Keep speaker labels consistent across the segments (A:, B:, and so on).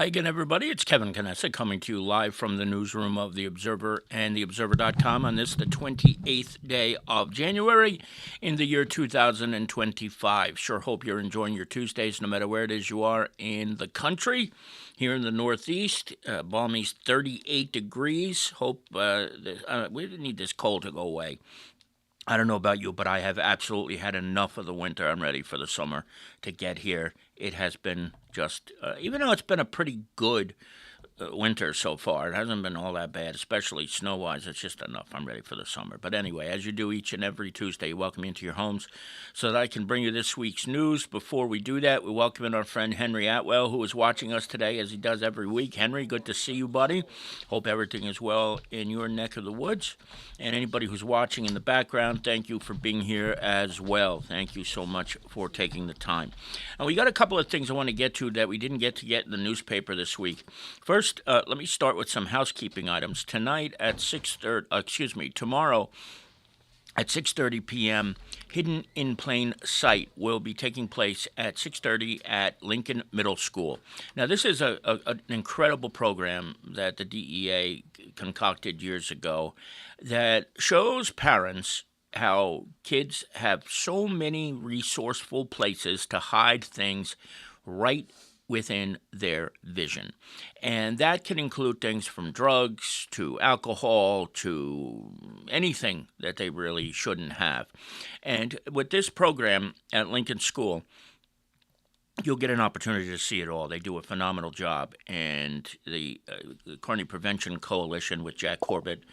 A: Hi again, everybody. It's Kevin Canessa coming to you live from the newsroom of The Observer and TheObserver.com on this, the 28th day of January in the year 2025. Sure hope you're enjoying your Tuesdays no matter where it is you are in the country. Here in the Northeast, balmy 38 degrees. Hope we need this cold to go away. I don't know about you, but I have absolutely had enough of the winter. I'm ready for the summer to get here. It has been just, even though it's been a pretty good winter so far, it hasn't been all that bad, especially snow wise. It's just enough. I'm ready for the summer. But anyway, as you do each and every Tuesday, welcome into your homes so that I can bring you this week's news. Before we do that, we welcome in our friend Henry Atwell, who is watching us today as he does every week. Henry, good to see you, buddy. Hope everything is well in your neck of the woods. And anybody who's watching in the background, thank you for being here as well. Thank you so much for taking the time. And we got a couple of things I want to get to that we didn't get to get in the newspaper this week. First, let me start with some housekeeping items. Tonight at 6:30, tomorrow at 6:30 p.m., Hidden in Plain Sight will be taking place at 6:30 at Lincoln Middle School. Now, this is an incredible program that the DEA concocted years ago that shows parents how kids have so many resourceful places to hide things right within their vision. And that can include things from drugs to alcohol to anything that they really shouldn't have. And with this program at Lincoln School, you'll get an opportunity to see it all. They do a phenomenal job. And the Carney Prevention Coalition with Jack Corbett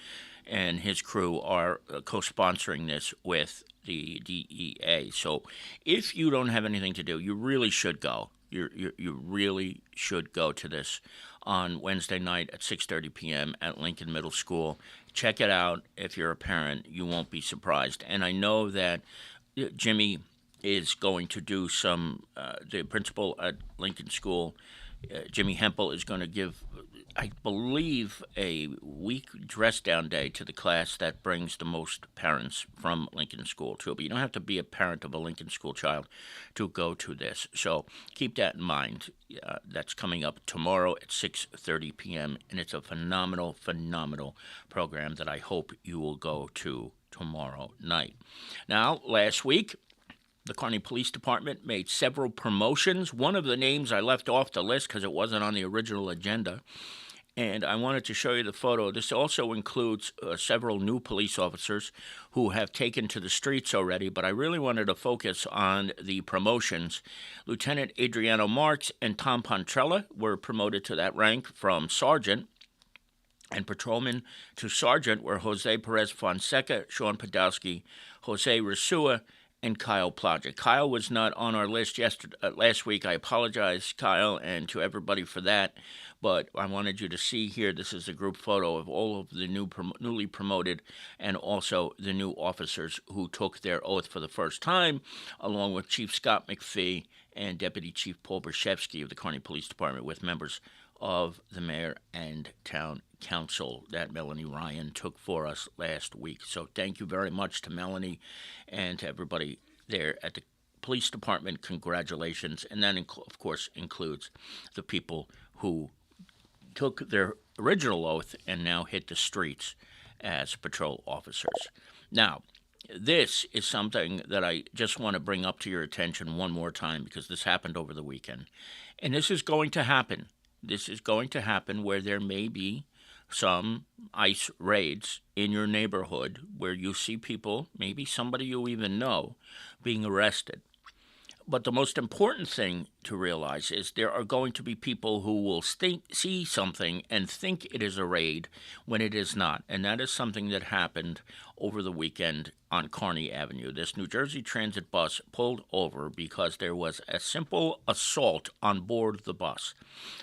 A: and his crew are co-sponsoring this with the DEA. So if you don't have anything to do, you really should go. You really should go to this on Wednesday night at 6:30 p.m. at Lincoln Middle School. Check it out. If you're a parent, you won't be surprised. And I know that Jimmy is going to do some, the principal at Lincoln School, Jimmy Hempel, is going to give, I believe, a week dress down day to the class that brings the most parents from Lincoln School to it. But you don't have to be a parent of a Lincoln School child to go to this. So keep that in mind. That's coming up tomorrow at 6:30 p.m. And it's a phenomenal, phenomenal program that I hope you will go to tomorrow night. Now, last week, the Kearney Police Department made several promotions. One of the names I left off the list because it wasn't on the original agenda, and I wanted to show you the photo. This also includes several new police officers who have taken to the streets already, but I really wanted to focus on the promotions. Lieutenant Adriano Marks and Tom Pontrella were promoted to that rank from sergeant, and patrolman to sergeant were Jose Perez Fonseca, Sean Podolsky, Jose Resua, and Kyle Plodgett. Kyle was not on our list last week. I apologize, Kyle, and to everybody for that. But I wanted you to see here, this is a group photo of all of the newly promoted and also the new officers who took their oath for the first time, along with Chief Scott McPhee and Deputy Chief Paul Bershevsky of the Kearney Police Department, with members of the mayor and town council that Melanie Ryan took for us last week. So thank you very much to Melanie and to everybody there at the police department. Congratulations. And that, of course, includes the people who took their original oath and now hit the streets as patrol officers. Now, this is something that I just want to bring up to your attention one more time because this happened over the weekend. And this is going to happen. This is going to happen where there may be some ICE raids in your neighborhood where you see people, maybe somebody you even know, being arrested. But the most important thing to realize is there are going to be people who will see something and think it is a raid when it is not. And that is something that happened over the weekend on Kearney Avenue. This New Jersey Transit bus pulled over because there was a simple assault on board the bus.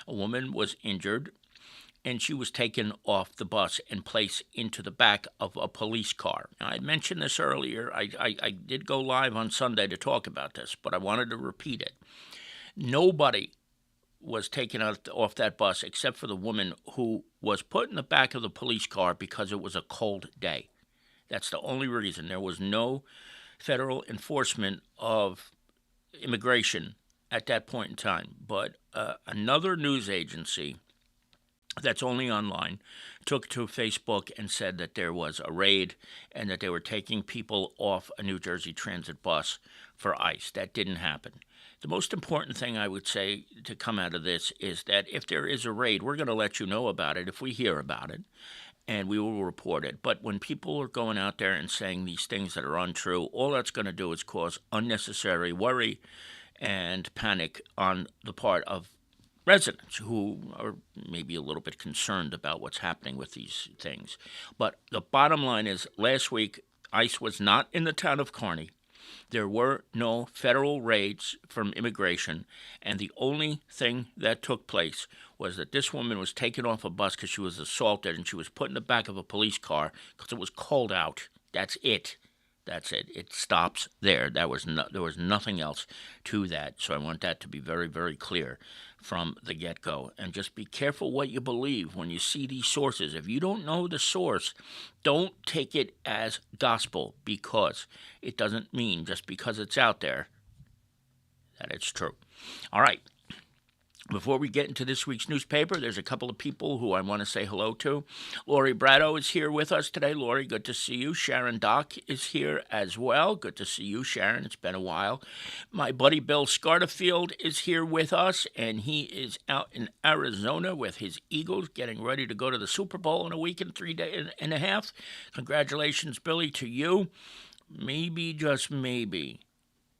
A: A woman was injured, and she was taken off the bus and placed into the back of a police car. Now, I mentioned this earlier. I did go live on Sunday to talk about this, but I wanted to repeat it. Nobody was taken off that bus except for the woman who was put in the back of the police car because it was a cold day. That's the only reason. There was no federal enforcement of immigration at that point in time. But another news agency that's only online took to Facebook and said that there was a raid and that they were taking people off a New Jersey Transit bus for ICE. That didn't happen. The most important thing I would say to come out of this is that if there is a raid, we're going to let you know about it if we hear about it, and we will report it. But when people are going out there and saying these things that are untrue, all that's going to do is cause unnecessary worry and panic on the part of residents who are maybe a little bit concerned about what's happening with these things. But the bottom line is, last week, ICE was not in the town of Kearney. There were no federal raids from immigration, and the only thing that took place was that this woman was taken off a bus because she was assaulted, and she was put in the back of a police car because it was cold out. That's it. That's it. It stops there. There was nothing else to that. So I want that to be very, very clear from the get-go. And just be careful what you believe when you see these sources. If you don't know the source, don't take it as gospel, because it doesn't mean just because it's out there that it's true. All right. Before we get into this week's newspaper, there's a couple of people who I want to say hello to. Lori Brado is here with us today. Lori, good to see you. Sharon Dock is here as well. Good to see you, Sharon. It's been a while. My buddy Bill Scarterfield is here with us, and he is out in Arizona with his Eagles, getting ready to go to the Super Bowl in a week and 3 days and a half. Congratulations, Billy, to you. Maybe, just maybe,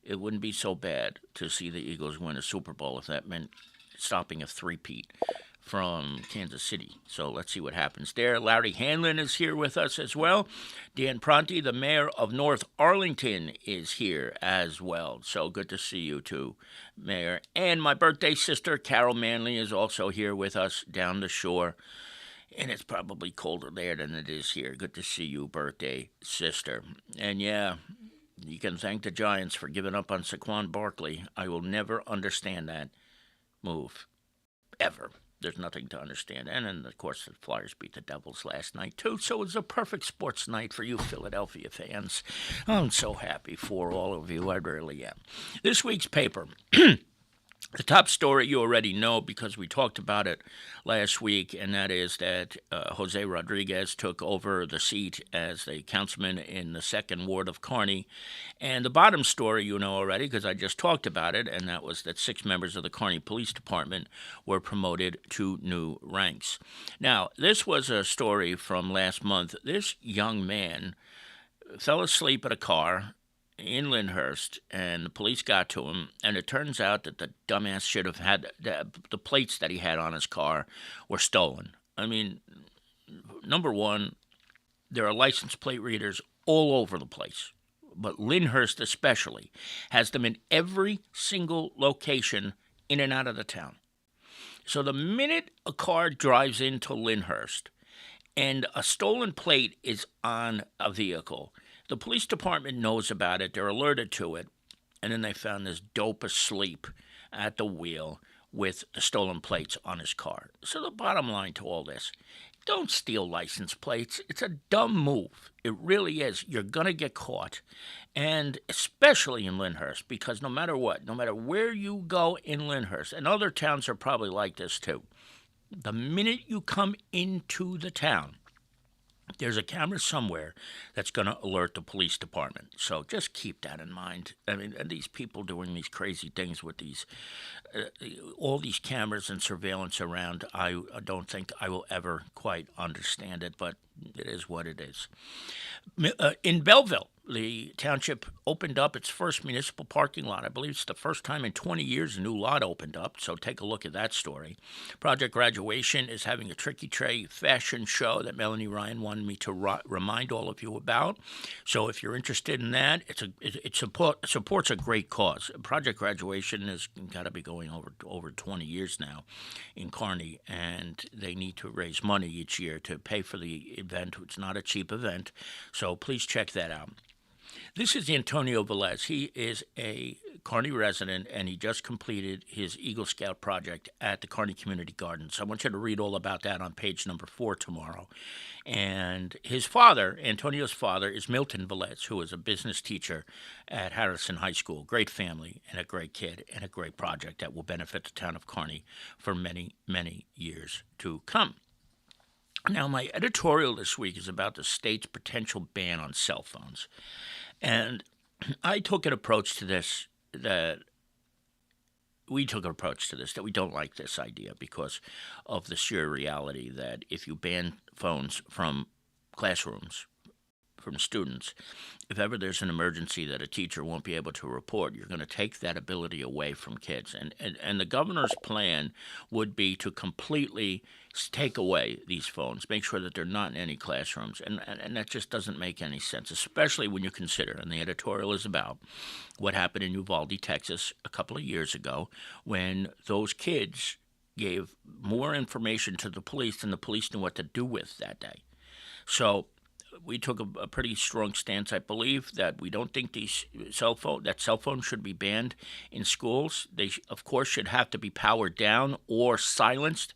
A: it wouldn't be so bad to see the Eagles win a Super Bowl if that meant stopping a three-peat from Kansas City. So let's see what happens there. Larry Hanlon is here with us as well. Dan Pronti, the mayor of North Arlington, is here as well. So good to see you too, Mayor. And my birthday sister, Carol Manley, is also here with us down the shore. And it's probably colder there than it is here. Good to see you, birthday sister. And yeah, you can thank the Giants for giving up on Saquon Barkley. I will never understand that move, ever. There's nothing to understand. And then, of course, the Flyers beat the Devils last night, too. So it was a perfect sports night for you Philadelphia fans. I'm so happy for all of you. I really am. This week's paper. The top story you already know because we talked about it last week, and that is that Jose Rodriguez took over the seat as the councilman in the 2nd Ward of Kearney. And the bottom story you know already because I just talked about it, and that was that 6 members of the Kearney Police Department were promoted to new ranks. Now, this was a story from last month. This young man fell asleep at a car in Lyndhurst, and the police got to him, and it turns out that the dumbass should have had the plates that he had on his car were stolen. I mean, number one, there are license plate readers all over the place, but Lyndhurst especially has them in every single location in and out of the town. So the minute a car drives into Lyndhurst and a stolen plate is on a vehicle, the police department knows about it, they're alerted to it, and then they found this dope asleep at the wheel with the stolen plates on his car. So the bottom line to all this, don't steal license plates. It's a dumb move. It really is. You're going to get caught, and especially in Lyndhurst, because no matter what, no matter where you go in Lyndhurst, and other towns are probably like this too, the minute you come into the town, there's a camera somewhere that's going to alert the police department. So just keep that in mind. I mean, and these people doing these crazy things with these, all these cameras and surveillance around, I don't think I will ever quite understand it, but it is what it is. In Belleville, the township opened up its first municipal parking lot. I believe it's the first time in 20 years a new lot opened up, so take a look at that story. Project Graduation is having a Tricky Tray fashion show that Melanie Ryan wanted me to remind all of you about. So if you're interested in that, it supports a great cause. Project Graduation has got to be going over 20 years now in Kearney, and they need to raise money each year to pay for the event. It's not a cheap event, so please check that out. This is Antonio Velez. He is a Kearney resident, and he just completed his Eagle Scout project at the Kearney Community Gardens. I want you to read all about that on page number 4 tomorrow. And his father, Antonio's father, is Milton Velez, who is a business teacher at Harrison High School. Great family and a great kid and a great project that will benefit the town of Kearney for many, many years to come. Now, my editorial this week is about the state's potential ban on cell phones. And I took an approach to this that we don't like this idea because of the sheer reality that if you ban phones from classrooms, from students, if ever there's an emergency that a teacher won't be able to report, you're going to take that ability away from kids. And the governor's plan would be to completely take away these phones, make sure that they're not in any classrooms. And that just doesn't make any sense, especially when you consider, and the editorial is about, what happened in Uvalde, Texas a couple of years ago when those kids gave more information to the police than the police knew what to do with that day. So we took a pretty strong stance, I believe, that we don't think cell phones should be banned in schools. They, of course, should have to be powered down or silenced.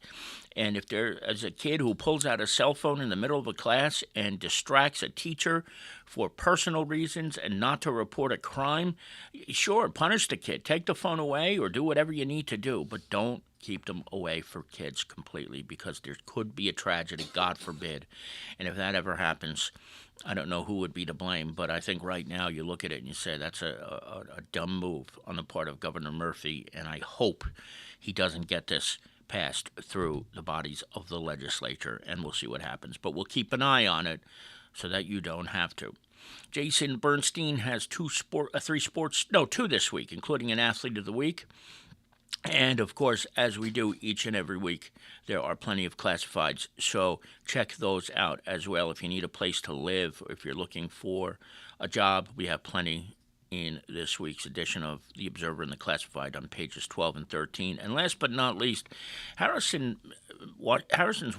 A: And if there is a kid who pulls out a cell phone in the middle of a class and distracts a teacher for personal reasons and not to report a crime, sure, punish the kid. Take the phone away or do whatever you need to do, but don't keep them away for kids completely, because there could be a tragedy, God forbid. And if that ever happens, I don't know who would be to blame, but I think right now you look at it and you say that's a dumb move on the part of Governor Murphy, and I hope he doesn't get this passed through the bodies of the legislature, and we'll see what happens. But we'll keep an eye on it so that you don't have to. Jason Bernstein has two this week, including an Athlete of the Week. And, of course, as we do each and every week, there are plenty of classifieds, so check those out as well. If you need a place to live, or if you're looking for a job, we have plenty in this week's edition of The Observer and the Classified on pages 12 and 13. And last but not least, Harrison's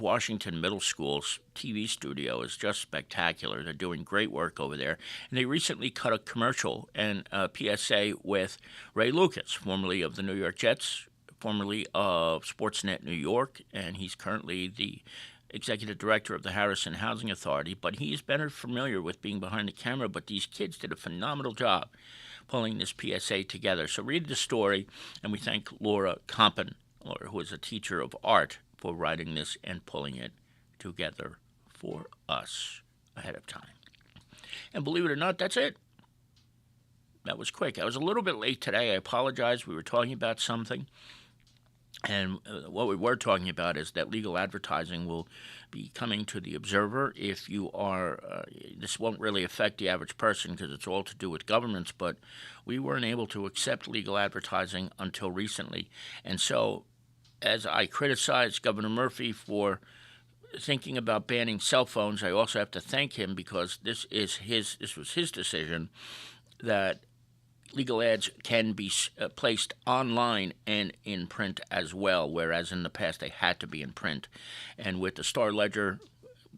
A: Washington Middle School's TV studio is just spectacular. They're doing great work over there. And they recently cut a commercial and a PSA with Ray Lucas, formerly of the New York Jets, formerly of Sportsnet New York, and he's currently the executive director of the Harrison Housing Authority, but he's better familiar with being behind the camera. But these kids did a phenomenal job pulling this PSA together. So read the story, and we thank Laura Compen, who is a teacher of art, for writing this and pulling it together for us ahead of time. And believe it or not, that's it. That was quick. I was a little bit late today. I apologize. We were talking about something. And what we were talking about is that legal advertising will be coming to the Observer. If you are, this won't really affect the average person because it's all to do with governments, but we weren't able to accept legal advertising until recently. And so, as I criticize Governor Murphy for thinking about banning cell phones, I also have to thank him because this was his decision that legal ads can be placed online and in print as well, whereas in the past they had to be in print. And with the Star-Ledger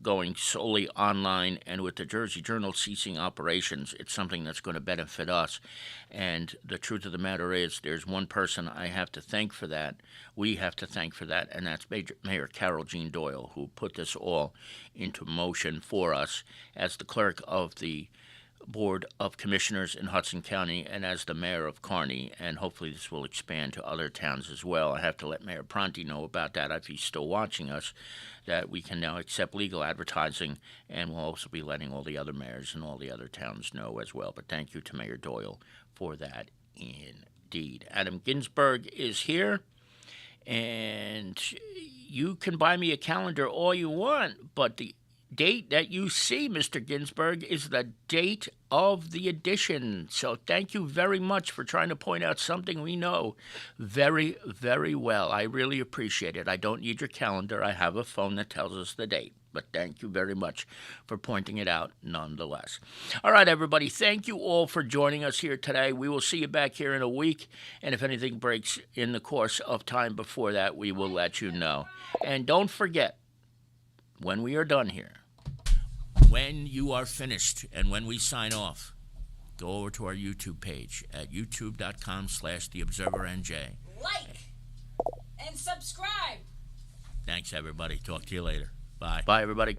A: going solely online and with the Jersey Journal ceasing operations, it's something that's going to benefit us. And the truth of the matter is there's one person I have to thank for that, we have to thank for that, and that's Mayor Carol Jean Doyle, who put this all into motion for us as the clerk of the Board of Commissioners in Hudson County and as the mayor of Kearney, and hopefully this will expand to other towns as well. I have to let Mayor Pronti know about that if he's still watching us, that we can now accept legal advertising, and we'll also be letting all the other mayors and all the other towns know as well. But thank you to Mayor Doyle for that indeed. Adam Ginsberg is here, and you can buy me a calendar all you want, but the date that you see, Mr. Ginsberg, is the date of the edition. So thank you very much for trying to point out something we know very, very well. I really appreciate it. I don't need your calendar. I have a phone that tells us the date. But thank you very much for pointing it out nonetheless. All right, everybody, thank you all for joining us here today. We will see you back here in a week. And if anything breaks in the course of time before that, we will let you know. And don't forget, when we are done here, when you are finished and when we sign off, go over to our YouTube page at youtube.com/theobservernj.
B: Like and subscribe.
A: Thanks, everybody. Talk to you later. Bye. Bye, everybody.